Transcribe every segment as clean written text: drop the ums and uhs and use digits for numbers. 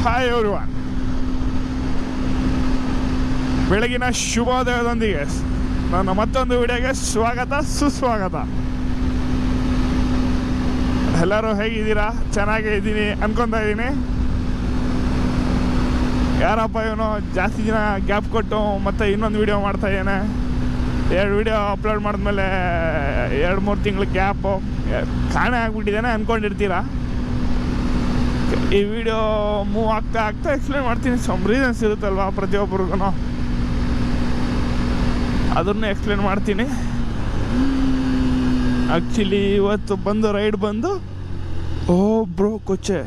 Hi everyone, ಬೆಳಗಿನ ಶುಭೋದಯದೊಂದಿಗೆ ನನ್ನ ಮತ್ತೊಂದು ವಿಡಿಯೋಗೆ ಸ್ವಾಗತ ಸುಸ್ವಾಗತ. ಎಲ್ಲರೂ ಹೇಗಿದ್ದೀರಾ? ಚೆನ್ನಾಗೇ ಇದ್ದೀನಿ ಅನ್ಕೊತಾ ಇದ್ದೀನಿ. ಯಾರಪ್ಪ ಇವನು ಜಾಸ್ತಿ ದಿನ ಗ್ಯಾಪ್ ಕೊಟ್ಟು ಮತ್ತೆ ಇನ್ನೊಂದು ವಿಡಿಯೋ ಮಾಡ್ತಾಯಿದ್ದಾನೆ. 2 ವಿಡಿಯೋ ಅಪ್ಲೋಡ್ ಮಾಡಿದ್ಮೇಲೆ 2-3 ತಿಂಗಳ ಗ್ಯಾಪು ಕಾಣೆ ಆಗಿಬಿಟ್ಟಿದ್ದಾನೆ ಅಂದ್ಕೊಂಡಿರ್ತೀರಾ. ಈ ವಿಡಿಯೋ ಮೂವ್ ಆಗ್ತಾ ಎಕ್ಸ್ಪ್ಲೇನ್ ಮಾಡ್ತೀನಿ. ಸಮ್ ರೀಸನ್ಸ್ ಇರುತ್ತಲ್ವ ಪ್ರತಿಯೊಬ್ಬರಿಗೂ, ಅದನ್ನು ಎಕ್ಸ್ಪ್ಲೇನ್ ಮಾಡ್ತೀನಿ. ಆ್ಯಕ್ಚುಲಿ ಇವತ್ತು ರೈಡ್ ಬಂದು ಬ್ರೋ ಕೊಚ್ಚೆ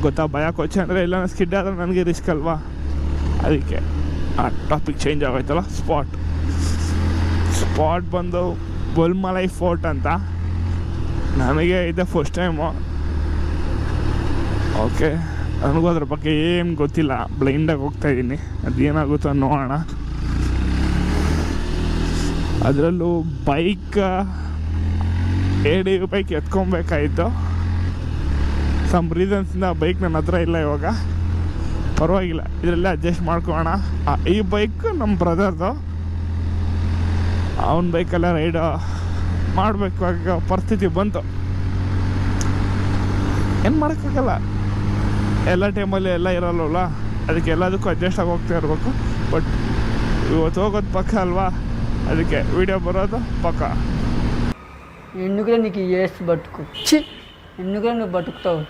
ಗೊತ್ತಾ, ಭಯ ಕೊಚ್ಚೆ ಅಂದರೆ ಇಲ್ಲ ಸ್ಕಿಡ್ ಆದರೆ ನನಗೆ ರಿಸ್ಕ್ ಅಲ್ವಾ, ಅದಕ್ಕೆ ಆ ಟಾಪಿಕ್ ಚೇಂಜ್ ಆಗೋಯ್ತಲ್ಲ. ಸ್ಪಾಟ್ ಬಂದು ಬೊಲ್ಮಲೈ ಫೋರ್ಟ್ ಅಂತ. ನನಗೆ ಇದೆ ಫಸ್ಟ್ ಟೈಮು. ಓಕೆ, ನನಗೂ ಅದ್ರ ಬಗ್ಗೆ ಏನು ಗೊತ್ತಿಲ್ಲ, ಬ್ಲೈಂಡಾಗಿ ಹೋಗ್ತಾಯಿದ್ದೀನಿ. ಅದೇನಾಗುತ್ತೋ ನೋಡೋಣ. ಅದರಲ್ಲೂ ಬೈಕ್ ಬೈಕ್ ಎತ್ಕೊಬೇಕಾಯಿತು. ಸಮ್ ರೀಸನ್ಸಿಂದ ಬೈಕ್ ನನ್ನ ಹತ್ರ ಇಲ್ಲ ಇವಾಗ. ಪರವಾಗಿಲ್ಲ, ಇದರಲ್ಲೇ ಅಡ್ಜಸ್ಟ್ ಮಾಡ್ಕೊಳ್ಳೋಣ. ಈ ಬೈಕ್ ನಮ್ಮ ಬ್ರದರ್ದು, ಅವನ ಬೈಕೆಲ್ಲ ರೈಡ್ ಮಾಡಬೇಕಾಗ ಪರಿಸ್ಥಿತಿ ಬಂತು. ಏನು ಮಾಡೋಕ್ಕಾಗಲ್ಲ, ಎಲ್ಲ ಟೈಮಲ್ಲಿ ಎಲ್ಲ ಇರೋಲ್ಲವಲ್ಲ, ಅದಕ್ಕೆ ಎಲ್ಲದಕ್ಕೂ ಅಡ್ಜಸ್ಟ್ ಆಗಿ ಹೋಗ್ತಾ ಇರಬೇಕು. ಬಟ್ ಇವತ್ತು ಹೋಗೋದು ಪಕ್ಕ ಅಲ್ವಾ, ಅದಕ್ಕೆ ವಿಡಿಯೋ ಬರೋದು ಪಕ್ಕ. ಹೆಣ್ಣುಗಳೇ ನೀನು ಎಷ್ಟು ಬದುಕು ಹೆಣ್ಣುಗಳೇ ನೀವು ಬದುಕ್ತಾವೆ.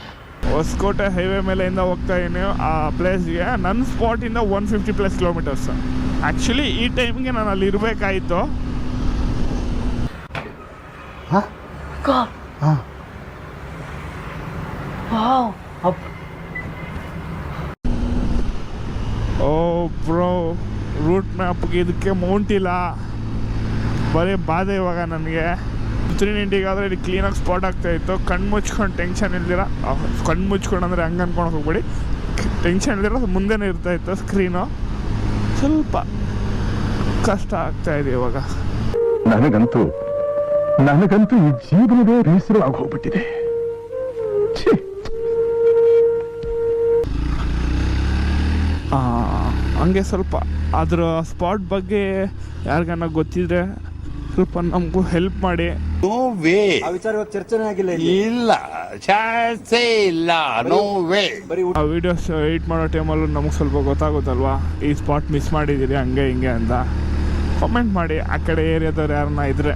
ಹೊಸಕೋಟೆ ಹೈವೇ ಮೇಲೆಯಿಂದ ಹೋಗ್ತಾ ಇದ್ದೀನಿ ಆ ಪ್ಲೇಸ್ಗೆ. ನನ್ನ ಸ್ಪಾಟಿಂದ 150+ ಕಿಲೋಮೀಟರ್ಸ್. ಆ್ಯಕ್ಚುಲಿ ಈ ಟೈಮ್ಗೆ ನಾನು ಅಲ್ಲಿ ಇರಬೇಕಾಯಿತು. ಬ್ರೋ, ರೂಟ್ ಮ್ಯಾಪ್ಗೆ ಇದಕ್ಕೆ ಮೌಂಟ್ ಇಲ್ಲ, ಬರೀ ಬಾಧೆ ಇವಾಗ ನನಗೆ. 390ಗಾದರೆ ಇಲ್ಲಿ ಕ್ಲೀನಾಗಿ ಸ್ಪಾಟ್ ಆಗ್ತಾಯಿತ್ತು. ಕಣ್ಣು ಮುಚ್ಕೊಂಡು ಟೆನ್ಷನ್ ಇಲ್ದಿರ, ಕಣ್ಣು ಮುಚ್ಕೊಂಡು ಅಂದರೆ ಹಂಗೆ ಅನ್ಕೊಂಡು ಹೋಗ್ಬೇಡಿ, ಟೆನ್ಷನ್ ಇಲ್ದಿರ ಮುಂದೆನೇ ಇರ್ತಾಯಿತ್ತು ಸ್ಕ್ರೀನು. ಸ್ವಲ್ಪ ಕಷ್ಟ ಆಗ್ತಾಯಿದೆ ಇವಾಗ. ನನಗಂತೂ ಈ ಜೀವನವೇ ಬೇಸರವಾಗಿ ಹೋಗ್ಬಿಟ್ಟಿದೆ. ಹಂಗೆ ಸ್ವಲ್ಪ ಅದರ ಸ್ಪಾಟ್ ಬಗ್ಗೆ ಯಾರಿಗಾನ ಗೊತ್ತಿದ್ರೆ ಸ್ವಲ್ಪ ನಮಗೂ ಹೆಲ್ಪ್ ಮಾಡಿ. ನೋ ವೇ, ಆ ವಿಚಾರ ಇವತ್ತು ಚರ್ಚೆನೇ ಆಗಿಲ್ಲ. ಇಲ್ಲ ಚಾನ್ಸೇ ಇಲ್ಲ, ನೋ ವೇ. ಆ ವಿಡಿಯೋಸ್ ಎಡಿಟ್ ಮಾಡೋ ಟೈಮಲ್ಲೂ ನಮಗೆ ಸ್ವಲ್ಪ ಗೊತ್ತಾಗುತ್ತಲ್ವಾ, ಈ ಸ್ಪಾಟ್ ಮಿಸ್ ಮಾಡಿದ್ದೀರಿ ಹಂಗೆ ಹಿಂಗೆ ಅಂತ. ಕಾಮೆಂಟ್ ಮಾಡಿ, ಆ ಕಡೆ ಏರಿಯಾದವ್ರು ಯಾರನ್ನ ಇದ್ರೆ.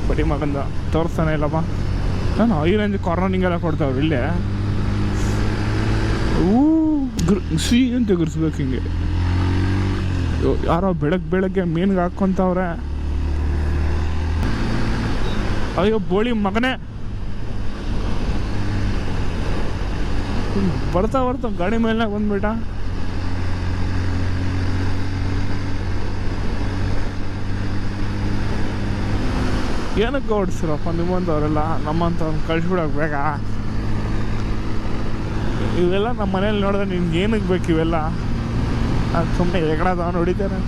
ಬರೀ ಮಗಂದು ತೋರಿಸ್ತಾನೆ ಇಲ್ಲಪ್ಪ. ನಾನು ಈ ರೇಂಜ್ ಕಾರ್ನರಿಂಗೆಲ್ಲ ಕೊಡ್ತಾವ್ರು ಇಲ್ಲೇ. ಅಂತ ಗುರ್ಸ್ಬೇಕು ಹಿಂಗೆ. ಯಾರೋ ಬೆಳಗ್ಗೆ ಮೀನ್ಗೆ ಹಾಕ್ಕೊಂತವ್ರೆ. ಅಯ್ಯೋ ಬೋಳಿ ಮಗನೇ, ಬರ್ತಾ ಗಾಡಿ ಮೇಲೆ ಬಂದ್ಬಿಟ್ಟ. ಏನಕ್ಕೆ ಓಡಿಸ್ರಪ್ಪ ನಿಮ್ಮಂಥವ್ರೆಲ್ಲ? ನಮ್ಮಂಥವ್ರನ್ನ ಕಳಿಸ್ಬಿಡೋಕೆ ಬೇಕಾ? ಇವೆಲ್ಲ ನಮ್ಮ ಮನೇಲಿ ನೋಡಿದ್ರೆ ನಿನ್ಗೆ ಏನಕ್ಕೆ ಬೇಕು ಇವೆಲ್ಲ? ಅದು ಸುಮ್ಮನೆ ಎಗಡದವನು ಹೊಡಿತಾರೆ.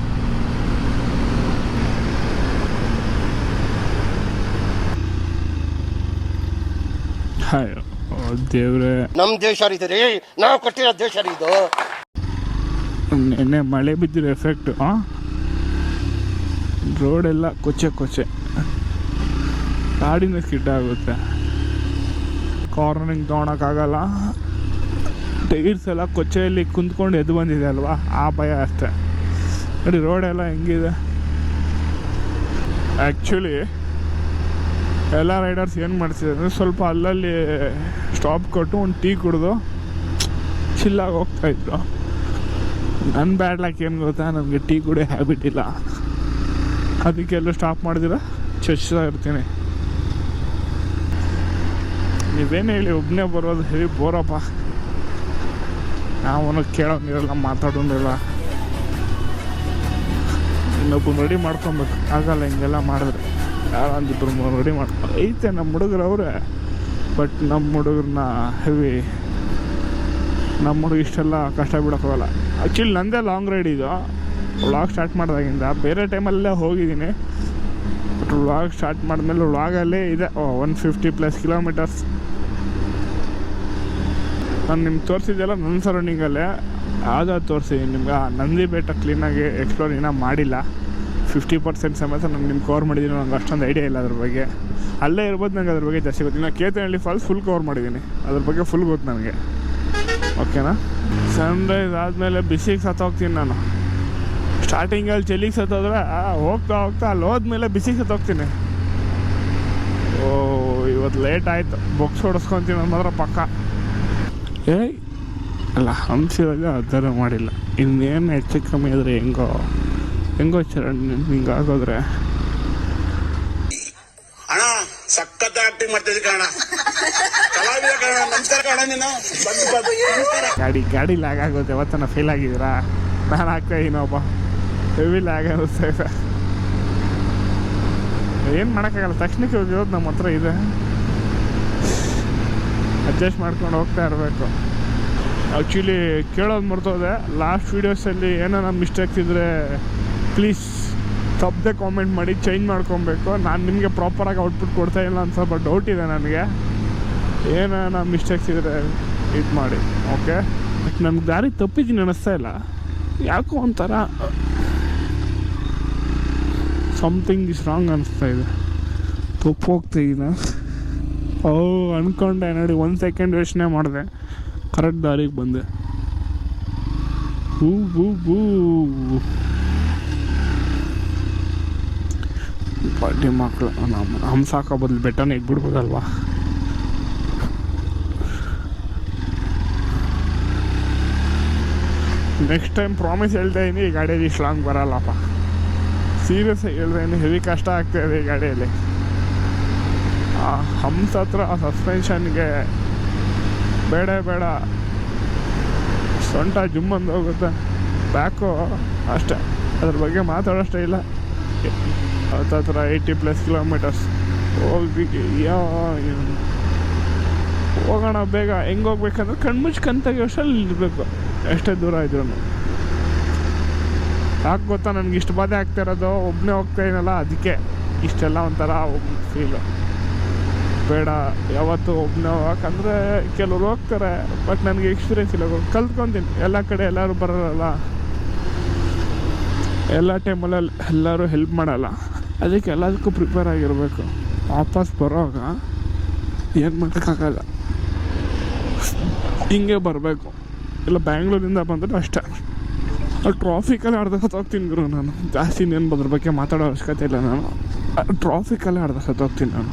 ದೇವ್ರೆ, ನಮ್ ದೇಶ ರೀ, ನಾವು ಕಟ್ಟಿರೋ ದೇಶ ಇದು. ನೆನ್ನೆ ಮಳೆ ಬಿದ್ದಿರೋ ಎಫೆಕ್ಟು. ರೋಡೆಲ್ಲ ಕೊಚ್ಚೆ ಗಾಡಿನ ಸ್ಕಿಡ್ ಆಗುತ್ತೆ. ಕಾರ್ನರಿಂಗ್ ತೊಗೊಳಕ್ಕಾಗಲ್ಲ. ಟೈರ್ಸ್ ಎಲ್ಲ ಕೊಚ್ಚೆಯಲ್ಲಿ ಕುಂತ್ಕೊಂಡು ಎದ್ದು ಬಂದಿದೆ ಅಲ್ವಾ, ಆ ಭಯ ಅಷ್ಟೆ. ನೋಡಿ ರೋಡೆಲ್ಲ ಹೆಂಗಿದೆ. ಆ್ಯಕ್ಚುಲಿ ಎಲ್ಲ ರೈಡರ್ಸ್ ಏನು ಮಾಡ್ತಿದ್ದಾರೆ, ಸ್ವಲ್ಪ ಅಲ್ಲಲ್ಲಿ ಸ್ಟಾಪ್ ಕೊಟ್ಟು ಒಂದು ಟೀ ಕುಡಿದು ಚಿಲ್ಲಾಗಿ ಹೋಗ್ತಾಯಿದ್ರು. ನನ್ನ ಬ್ಯಾಡ್ ಲಕ್ ಏನು ಗೊತ್ತಾ, ನನಗೆ ಟೀ ಕುಡಿಯೋ ಹ್ಯಾಬಿಟ್ ಇಲ್ಲ. ಅದಕ್ಕೆಲ್ಲೂ ಸ್ಟಾಪ್ ಮಾಡಿದಿರ ಚರ್ಚ್ತಾ ಇರ್ತೀನಿ. ನೀವೇನು ಹೇಳಿ, ಒಬ್ಬನೇ ಬರೋದು ಹೆವಿ ಬೋರಪ್ಪ. ಅವನು ಕೇಳೋಂಗಿರಲ್ಲ, ಮಾತಾಡೋಂಗಿರಲ್ಲ. ಇನ್ನೊಬ್ಬರು ರೆಡಿ ಮಾಡ್ಕೊಬೇಕು, ಆಗಲ್ಲ ಹಿಂಗೆಲ್ಲ ಮಾಡಿದ್ರೆ. ಯಾರೋ ಒಂದಿಬ್ಬರು 3 ರೆಡಿ ಮಾಡ್ಕೊಂಡು ಐತೆ ನಮ್ಮ ಹುಡುಗರು ಅವರೇ. ಬಟ್ ನಮ್ಮ ಹುಡುಗರನ್ನ ಹೆವಿ, ನಮ್ಮ ಹುಡುಗ ಇಷ್ಟೆಲ್ಲ ಕಷ್ಟ ಬಿಡೋಕ್ಕೋಗಲ್ಲ. ಆ್ಯಕ್ಚುಲಿ ನಂದೇ ಲಾಂಗ್ ರೈಡ್ ಇದು. ವ್ಲಾಗ್ ಸ್ಟಾರ್ಟ್ ಮಾಡಿದಾಗಿಂದ ಬೇರೆ ಟೈಮಲ್ಲೇ ಹೋಗಿದ್ದೀನಿ. ಬಟ್ ವ್ಲಾಗ್ ಸ್ಟಾರ್ಟ್ ಮಾಡಿದ್ಮೇಲೆ ವ್ಲಾಗಲ್ಲೇ ಇದೆ 150+ ಕಿಲೋಮೀಟರ್ಸ್. ನಾನು ನಿಮ್ಗೆ ತೋರಿಸಿದ್ದೆಲ್ಲ ನನ್ನ ಸರೌಂಡಿಂಗಲ್ಲೇ ಯಾವ್ದಾದ್ರು ತೋರಿಸಿದ್ದೀನಿ ನಿಮ್ಗೆ. ನಂದಿ ಬೆಟ್ಟ ಕ್ಲೀನಾಗಿ ಎಕ್ಸ್ಪ್ಲೋರ್ ಇನ್ನೂ ಮಾಡಿಲ್ಲ. 50% ಸಮೇತ ನಾನು ನಿಮ್ಗೆ ಕವರ್ ಮಾಡಿದ್ದೀನಿ. ನಂಗೆ ಅಷ್ಟೊಂದು ಐಡಿಯಾ ಇಲ್ಲ ಅದ್ರ ಬಗ್ಗೆ. ಅಲ್ಲೇ ಇರ್ಬೋದು, ನಂಗೆ ಅದ್ರ ಬಗ್ಗೆ ಜಾಸ್ತಿ ಗೊತ್ತಿಲ್ಲ. ನಾನು ಕೇತನಹಳ್ಳಿ ಫಾಲ್ಸ್ ಫುಲ್ ಕವರ್ ಮಾಡಿದ್ದೀನಿ, ಅದ್ರ ಬಗ್ಗೆ ಫುಲ್ ಗೊತ್ತು ನನಗೆ. ಓಕೆನಾ. ಸನ್ರೈಸ್ ಆದಮೇಲೆ ಬಿಸಿಗೆ ಸತ್ತೋಗ್ತೀನಿ ನಾನು. ಸ್ಟಾರ್ಟಿಂಗಲ್ಲಿ ಚಳಿಗೆ ಸತ್ತೋದ್ರೆ ಹೋಗ್ತಾ ಅಲ್ಲಿ ಹೋದ್ಮೇಲೆ ಬಿಸಿಗೆ ಸತ್ತೋಗ್ತೀನಿ. ಓ ಇವತ್ತು ಲೇಟ್ ಆಯಿತು, ಬೊಕ್ಸ್ ಹೊಡೆಸ್ಕೊತೀನಿ ಅದು ಮಾತ್ರ ಪಕ್ಕ. ಅಲ್ಲ ಹಂಸಿದಾಗ ಆ ಥರ ಮಾಡಿಲ್ಲ. ಇನ್ನೇನು ಹೆಚ್ಚು ಕಮ್ಮಿ ಆದರೆ ಹೆಂಗೋ ಚರಣ್ ಹಿಂಗಾಗೋದ್ರೆ ಅಣ್ಣ ಸಖತ್ ಆಕ್ಟಿಂಗ್ ಮಾಡ್ತಿದ್ದೆ ಕಣ, ಕಲಾವಿದ ಕಣ, ನಮಸ್ಕಾರ ಕಣ. ನೀನು ಗಾಡಿ ಲ್ಯಾಗ್ ಆಗುತ್ತೆ. ಯಾವತ್ತನ ಫೇಲ್ ಆಗಿದ್ದೀರಾ? ನಾನು ಆಗ್ತಾ ಇನ್ನೊಬ್ಬ ಹೆವಿ ಲ್ಯಾಗ್ ಅನ್ನಿಸ್ತಾ ಇದೆ. ಏನು ಮಾಡೋಕ್ಕಾಗಲ್ಲ, ತಕ್ಷಣಕ್ಕೆ ಹೋಗಿರೋದು ನಮ್ಮ ಹತ್ರ ಇದೆ. ಅಡ್ಜಸ್ಟ್ ಮಾಡ್ಕೊಂಡು ಹೋಗ್ತಾ ಇರಬೇಕು. ಆ್ಯಕ್ಚುಲಿ ಕೇಳೋದು ಮರ್ತೋದೆ, ಲಾಸ್ಟ್ ವೀಡಿಯೋಸಲ್ಲಿ ಏನೋ ನಮ್ಮ ಮಿಸ್ಟೇಕ್ಸ್ ಇದ್ದರೆ ಪ್ಲೀಸ್ ತಪ್ಪದೆ ಕಾಮೆಂಟ್ ಮಾಡಿ ಚೇಂಜ್ ಮಾಡ್ಕೊಬೇಕು. ನಾನು ನಿಮಗೆ ಪ್ರಾಪರಾಗಿ ಔಟ್ಪುಟ್ ಕೊಡ್ತಾಯಿಲ್ಲ ಅಂತ ಸ್ವಲ್ಪ ಡೌಟ್ ಇದೆ ನನಗೆ. ಏನಾನ ಮಿಸ್ಟೇಕ್ಸ್ ಇದ್ದರೆ ಇದು ಮಾಡಿ. ಓಕೆ, ಬಟ್ ನಮ್ಗೆ ದಾರಿ ತಪ್ಪಿದ್ದೀನಿ ಅನ್ನಿಸ್ತಾ ಇಲ್ಲ. ಯಾಕೋ ಒಂಥರ ಸಮಥಿಂಗ್ ಇಸ್ ರಾಂಗ್ ಅನ್ನಿಸ್ತಾ ಇದೆ. ತಪ್ಪು ಹೋಗ್ತಾಯಿದ್ದೀನಿ. ಅಂದ್ಕೊಂಡೆ ನೋಡಿ, 1 ಸೆಕೆಂಡ್ ಯೋಚನೆ ಮಾಡಿದೆ, ಕರೆಕ್ಟ್ ದಾರಿಗೆ ಬಂದೆ. ಹೂ ಬಡ್ಡಿ ಮಕ್ಕಳು ಹಂಸಾಕೋ ಬದಲು ಬೆಟ್ಟನೇ ಇಟ್ಬಿಡ್ಬೋದಲ್ವಾ? ನೆಕ್ಸ್ಟ್ ಟೈಮ್ ಪ್ರಾಮಿಸ್ ಹೇಳ್ತಾ ಇದ್ದೀನಿ, ಈ ಗಾಡಿಯಲ್ಲಿ ಇಷ್ಟು ಲಾಂಗ್ ಬರಲ್ಲಪ್ಪ. ಸೀರಿಯಸ್ ಹೇಳ್ತಾ ಇದ್ದೀನಿ, ಹೆವಿ ಕಷ್ಟ ಆಗ್ತಾಯಿದೆ ಈ ಗಾಡಿಯಲ್ಲಿ. ಹಂಸ ಹತ್ರ ಸಸ್ಪೆನ್ಷನ್ಗೆ ಬೇಡ ಸೊಂಟ ಜುಮ್ಮಂದು ಹೋಗುತ್ತೆ, ಬ್ಯಾಕು ಅಷ್ಟೇ. ಅದ್ರ ಬಗ್ಗೆ ಮಾತಾಡೋಷ್ಟೇ ಇಲ್ಲ. ಹತ್ರ 80+ ಕಿಲೋಮೀಟರ್ಸ್ ಹೋಗೋಣ ಬೇಗ. ಹೆಂಗೆ ಹೋಗ್ಬೇಕಂದ್ರೆ ಕಣ್ಮುಚ್ಕಂತಾಗಿ ಅಷ್ಟಲ್ಲಿ ಇರಬೇಕು, ಎಷ್ಟೇ ದೂರ ಇದ್ರೂ. ಯಾಕೆ ಗೊತ್ತಾ ನನಗೆ ಇಷ್ಟು ಬಾಧೆ ಆಗ್ತಾಯಿರೋದು, ಒಬ್ಬನೇ ಹೋಗ್ತಾ ಇದ್ದೀನಲ್ಲ, ಅದಕ್ಕೆ ಇಷ್ಟೆಲ್ಲ ಒಂಥರ ಫೀಲು. ಬೇಡ ಯಾವತ್ತು ಒಬ್ಬನೇ ಹೋಗಕ್ಕಂದರೆ ಕೆಲವ್ರು ಹೋಗ್ತಾರೆ, ಬಟ್ ನನಗೆ ಎಕ್ಸ್ಪೀರಿಯೆನ್ಸ್ ಇಲ್ಲ. ಕಲ್ತ್ಕೊತೀನಿ. ಎಲ್ಲ ಕಡೆ ಎಲ್ಲರೂ ಬರೋಲ್ಲ, ಎಲ್ಲ ಟೈಮಲ್ಲಿ ಎಲ್ಲರೂ ಹೆಲ್ಪ್ ಮಾಡಲ್ಲ. ಅದಕ್ಕೆ ಎಲ್ಲದಕ್ಕೂ ಪ್ರಿಪೇರ್ ಆಗಿರಬೇಕು. ವಾಪಸ್ ಬರೋವಾಗ ಏನು ಮಾಡೋಕ್ಕಾಗಲ್ಲ, ಹಿಂಗೆ ಬರಬೇಕು. ಇಲ್ಲ ಬ್ಯಾಂಗ್ಳೂರಿಂದ ಬಂದರೆ ಅಷ್ಟೇ. ಟ್ರಾಫಿಕಲ್ಲೇ ಅರ್ಧ ಸತ್ತೋಗ್ತೀನಿ ಗುರು ನಾನು. ಜಾಸ್ತಿ ಇನ್ನೇನು ಅದ್ರ ಬಗ್ಗೆ ಮಾತಾಡೋ ಅವಶ್ಯಕತೆ ಇಲ್ಲ. ನಾನು ಟ್ರಾಫಿಕಲ್ಲೇ ಅರ್ಧ ಸತ್ತೋಗ್ತೀನಿ ನಾನು.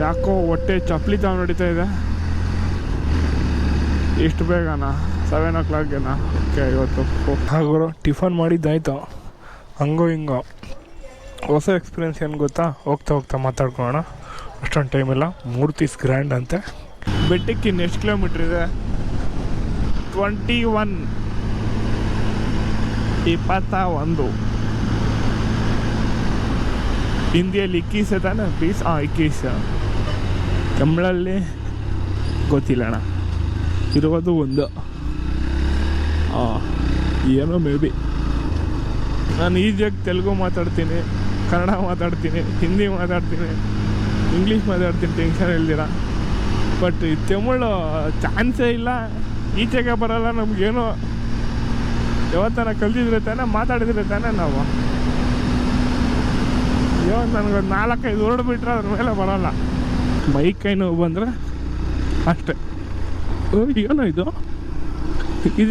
ಯಾಕೋ ಹೊಟ್ಟೆ ಚಪ್ಪಲಿ ತಾವು ನಡೀತಾ ಇದೆ. ಎಷ್ಟು ಬೇಗನಾ? 7 o'clockಗೆನಾ? ಓಕೆ, ಇವತ್ತು ಹಾಗೋ ಟಿಫನ್ ಮಾಡಿದ್ದಾಯ್ತು. ಹಂಗೋ ಹಿಂಗೋ ಹೊಸ ಎಕ್ಸ್ಪೀರಿಯೆನ್ಸ್ ಏನು ಗೊತ್ತಾ, ಹೋಗ್ತಾ ಮಾತಾಡ್ಕೊಳ್ಳೋಣ. ಅಷ್ಟೊಂದು ಟೈಮ್ ಇಲ್ಲ. ಮೂರ್ತಿ ಗ್ರ್ಯಾಂಡ್ ಅಂತೆ. ಬೆಟ್ಟಕ್ಕೆ ಇನ್ನು ಎಷ್ಟು ಕಿಲೋಮೀಟ್ರ್ ಇದೆ? 21 ಹಿಂದಿಯಲ್ಲಿ 21 ತಾನೆ? 21 ತಮಿಳಲ್ಲಿ ಗೊತ್ತಿಲ್ಲ ಅಣ್ಣ. ಇರುವುದು 1. ಏನೋ ಮೇ ಬಿ. ನಾನು ಈಸಿಯಾಗಿ ತೆಲುಗು ಮಾತಾಡ್ತೀನಿ, ಕನ್ನಡ ಮಾತಾಡ್ತೀನಿ, ಹಿಂದಿ ಮಾತಾಡ್ತೀನಿ, ಇಂಗ್ಲೀಷ್ ಮಾತಾಡ್ತೀನಿ, ಟೆನ್ಷನ್ ಇಲ್ದಿರ. ಬಟ್ ಈ ತಮಿಳು ಚಾನ್ಸೇ ಇಲ್ಲ, ಈಚೆಗೆ ಬರೋಲ್ಲ. ನಮಗೇನು ಯಾವತ್ತನ ಕಲ್ತಿದ್ರೆ ತಾನೆ, ಮಾತಾಡಿದ್ರೆ ತಾನೆ ನಾವು. ನನಗೊಂದು 4-5 ವರ್ಡ್ ಬಿಟ್ಟರೆ ಅದ್ರ ಮೇಲೆ ಬರೋಲ್ಲ. ಬೈಕ್ ಕೈ ನೋವು ಬಂದರೆ ಅಷ್ಟೇ. ಏನೋ ಇದು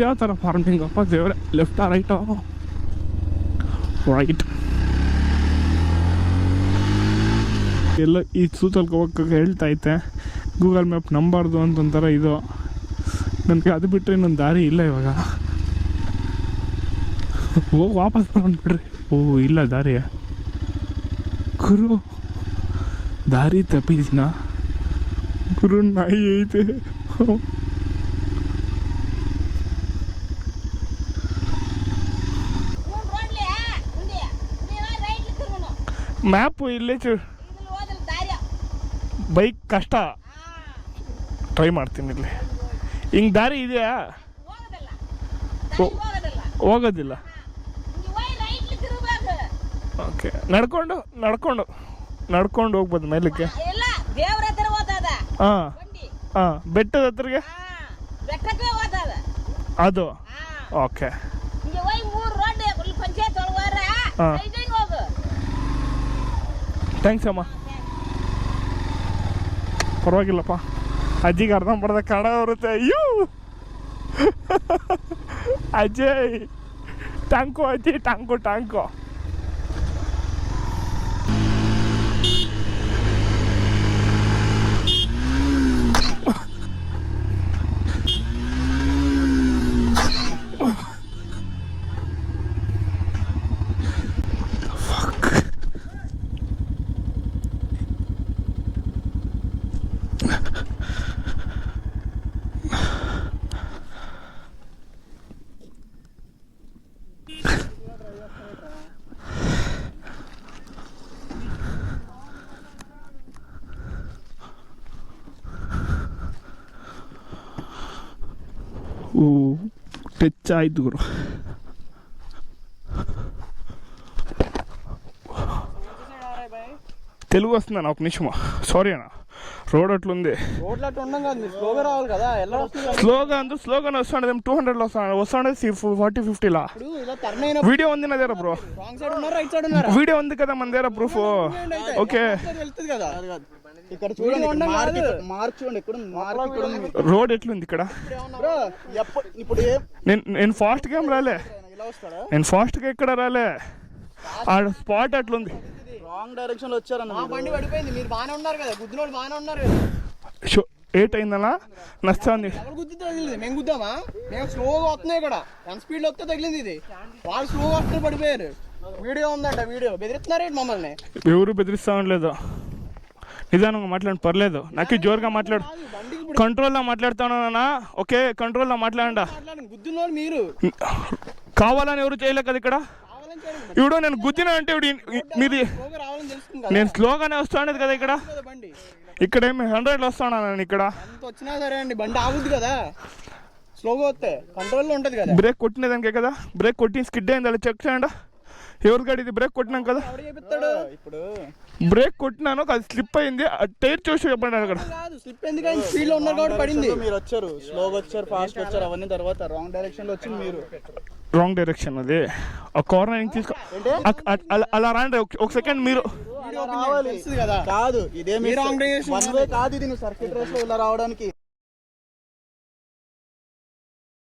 ಯಾವ ಥರ ಫಾರ್ಮಿಂಗ್ ಅಪ್ಪ ದೇವ್ರೆ? ಲೆಫ್ಟಾ ರೈಟೋ? ರೈಟ್. ಎಲ್ಲ ಈ ಸೂತಲ್ಗೆ ಹೋಗೋಕ್ಕೆ ಹೇಳ್ತೈತೆ. ಗೂಗಲ್ ಮ್ಯಾಪ್ ನಂಬಾರ್ದು ಅಂತೊಂಥರ ಇದು. ನನಗೆ ಅದು ಬಿಟ್ಟರೆ ಇನ್ನೊಂದು ದಾರಿ ಇಲ್ಲ ಇವಾಗ. ಹೋಗಿ ವಾಪಸ್ ಬಂದ್ಬಿಡ್ರಿ. ಇಲ್ಲ ದಾರಿ ಗುರು, ದಾರಿ ತಪ್ಪಿದಿನ ಗುರು. ನಾಯಿ ಐತೆ. ಮ್ಯಾಪು ಇಲ್ಲೇ ಬೈಕ್ ಕಷ್ಟ. ಟ್ರೈ ಮಾಡ್ತೀನಿ ಇಲ್ಲಿ. ಹಿಂಗೆ ದಾರಿ ಇದೆಯಾ? ಹೋಗೋದಿಲ್ಲ. ಓಕೆ, ನಡ್ಕೊಂಡು ಹೋಗ್ಬೋದು ಮೇಲಕ್ಕೆ. ಹಾಂ, ಬೆಟ್ಟದ ಹತ್ರಗೆ ಬೆಟ್ಟಕ್ಕೆ ಹೋದದ ಅದು ಓಕೆ. ಹಿಂಗೆ ಹೋಗಿ 3 ರೋಡ್ ಇಲ್ಲಿ ಪಂಚಾಯತ್ ಒಳಗಾರ ಹಾ. ಸೈಡಿಗೆ ಹೋಗು. ಥ್ಯಾಂಕ್ಸ್ ಅಮ್ಮ. ಪರವಾಗಿಲ್ಲಪ್ಪ, ಅಜ್ಜಿಗೆ ಅರ್ಧಂಬರ್ಧ ಕನ್ನಡ ಬರುತ್ತೆ. ಅಯ್ಯೋ ಅಜ್ಜಯ್ ಟ್ಯಾಂಕು ಅಜ್ಜಿ, ಟ್ಯಾಂಕು. ಟಚ್ ಆಯ್ತು ಗುರು. తెలుగు వస్తుందన్న, ఒక నిమిషమా. సారీ అన్న, రోడ్ అట్లుంది. స్లోగా వస్తుండేది 200 వస్తుండేది 40-50 వీడియో ఉంది నా దగ్గర బ్రో, వీడియో ఉంది కదా మన దగ్గర ప్రూఫ్. ఓకే ఇక్కడ చూడండి, మార్క్ చూడండి, రోడ్ ఎట్లుంది ఇక్కడ. ఇప్పుడు నేను ఫాస్ట్గా ఏం రాలే, నేను ఫాస్ట్గా ఇక్కడ రాలే. ఆ స్పాట్ అట్లుంది. రాంగ్ డైరెక్షన్ లో వచ్చారన్న, బండి పడిపోయింది. మీరు బాగానే ఉన్నారు కదా, గుద్దినోడు బాగానే ఉన్నారు కదా. ఏట్ అయిందన్నా, నచ్చింది. ఎవరు గుద్ది తగిలింది? మేము గుద్దామా? మేము స్లోగా వస్తున్నాయి ఇక్కడ, 10 స్పీడ్ లో వస్తే తగిలింది ఇది. వాళ్ళు స్లోగా వస్తే పడిపోయారు. వీడియో ఉందంట, వీడియో బెదిరిస్తున్నారేంటి మమ్మల్ని? ఎవరు బెదిరిస్తా లేదు, నిదానంగా మాట్లాడి పర్లేదు. నాకు జోరుగా మాట్లాడు, కంట్రోల్లో మాట్లాడుతానా. ఓకే కంట్రోల్లో మాట్లాడండి. గుద్దినోళ్ళు మీరు కావాలని ఎవరు చేయలే కదా ఇక్కడ. ఇప్పుడు నేను గుద్దినా అంటే మీది, నేను స్లోగానే వస్తానేది కదా ఇక్కడ. ఇక్కడ ఏమి 100లో వస్తానా నేను ఇక్కడ. వచ్చినా సరే అండి, బండి ఆగుద్ది కదా, స్లోగా వస్తే కంట్రోల్లో ఉంటది కదా. బ్రేక్ కొట్టినదానికే కదా, బ్రేక్ కొట్టి స్కిడ్ అయింది అలా చెక్ చేయండి. ఎవరి గాడి ఇది? బ్రేక్ కొట్టినాం కదా, ఇప్పుడు బ్రేక్ కొట్టినాను, అది స్లిప్ అయింది. టైర్ చూసి చెప్పండి అక్కడ. స్లిప్ ఎందుకు అయింది? స్పీడ్ లో ఉన్నారు కాబట్టి పడింది. మీరు వచ్చారు, స్లోగా వచ్చారు, ఫాస్ట్ వచ్చారు, అవన్నీ తర్వాత రాంగ్ డైరెక్షన్ లో వచ్చింది మీరు. రాంగ్ డైరెక్షన్ అది, ఆ కార్నర్ తీసుకో. అలా రాండి ఒక సెకండ్. మీరు కాదు, ఇదే రాంగ్ డైరెక్షన్, వన్ వే కాదు ఇది. నువ్వు సర్కిట్ రేస్ లో ఇలా రావడానికి